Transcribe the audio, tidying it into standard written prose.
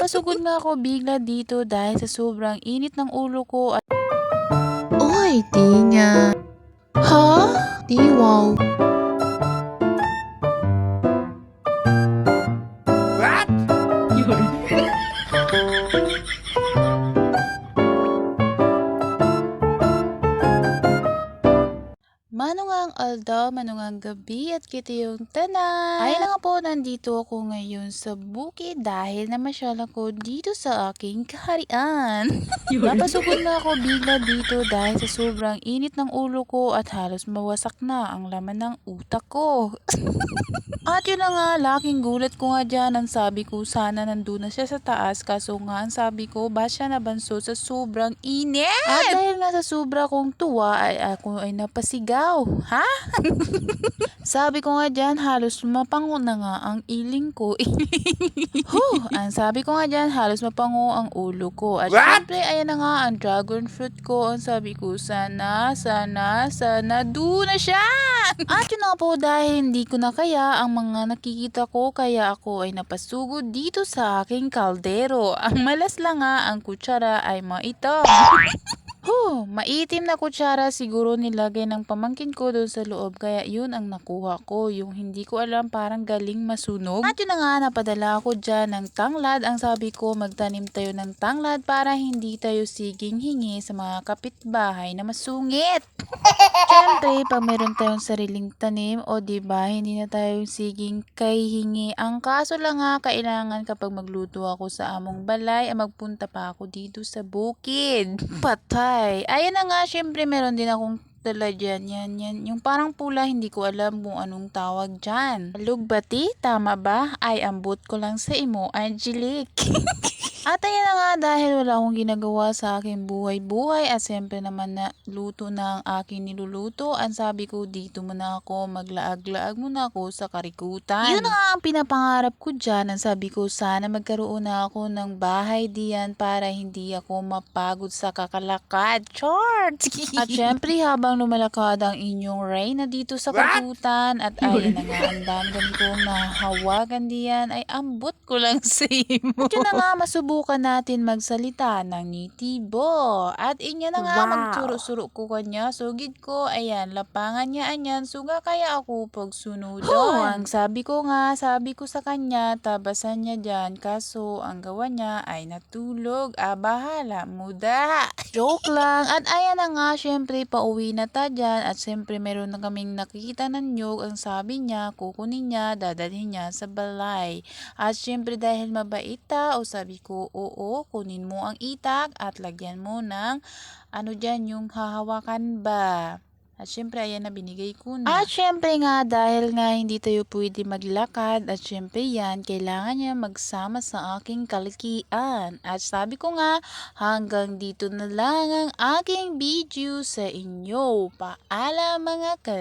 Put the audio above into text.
Napasugod nga ako bigla dito dahil sa sobrang init ng ulo ko at Uy, di nga. Ha? Di wow. manungang aldaw, manungang gabi at kita yung tanan. Ay na nga po, nandito ako ngayon sa bukid dahil namasyal ako dito sa aking kaharian. Napasugod na ako bigla dito dahil sa sobrang init ng ulo ko at halos mawasak na ang laman ng utak ko. At yun na nga, laking gulat ko nga dyan. Ang sabi ko, sana nandun na siya sa taas. Kaso nga, ang sabi ko, ba siya nabanso sa sobrang init? At dahil nga sa sobra kong tuwa, ay ako ay napasigaw. Ha? Sabi ko nga dyan, halos mapango na nga ang iling ko. Ang sabi ko nga dyan, halos mapango ang ulo ko. At syempre, ayan na nga ang dragon fruit ko. Ang sabi ko, sana, doon na siya! At yun na po, dahil hindi ko na kaya ang mga nakikita ko, kaya ako ay napasugod dito sa aking kaldero. Ang malas lang nga, ang kutsara ay maitim. Maitim na kutsara siguro nilagay ng pamangkin ko doon sa loob, kaya yun ang nakuha ko, yung hindi ko alam, parang galing masunog. At yun na nga, napadala ako dyan ng tanglad. Ang sabi ko, magtanim tayo ng tanglad para hindi tayo siging hingi sa mga kapitbahay na masungit. Siyempre, pag meron tayong sariling tanim, o diba, hindi na tayo siging kay hingi. Ang kaso lang nga, kailangan kapag magluto ako sa among balay, magpunta pa ako dito sa bukid. Patay. Ayan na nga, siyempre meron din akong dala dyan. Yan. Yung parang pula, hindi ko alam kung anong tawag dyan. Lugbati? Tama ba? Ay, ambot ko lang sa imo, Angelique. At ayan na nga, dahil wala akong ginagawa sa aking buhay-buhay at siyempre naman na luto na ang aking niluluto, ang sabi ko, dito muna ako, maglaag-laag muna ako sa karikutan. Yun na nga ang pinapangarap ko dyan. Ang sabi ko, sana magkaroon na ako ng bahay diyan para hindi ako mapagod sa kakalakad. Short! At syempre, habang lumalakad ang inyong Reyna dito sa karikutan, at ayan na nga, ang dami kong nahawagan diyan, ay ambot ko lang sa imo. At yun na nga, masubukan natin magsalita ng nitibo. At inya na nga, magturo-suro ko kanya. Sugid ko, ayan, lapangan niya anyan. Suga kaya ako pagsunodon. Ang sabi ko sa kanya, tabasan niya dyan. Kaso, ang gawa niya ay natulog. Bahala, muda. Joke lang. At ayan na nga, syempre, pauwi na ta dyan. At syempre, meron na kaming nakikita ng nyug. Ang sabi niya, kukunin niya, dadalhin niya sa balay. At syempre, dahil mabait ta, o sabi ko, oo, kunin mo ang itak at lagyan mo ng ano dyan, yung hahawakan ba. At syempre, ayan na, binigay ko na. At syempre nga, dahil nga hindi tayo pwede maglakad, at syempre yan, kailangan niya magsama sa aking kalikian. At sabi ko nga, hanggang dito na lang ang aking video sa inyo. Paalam mga ka.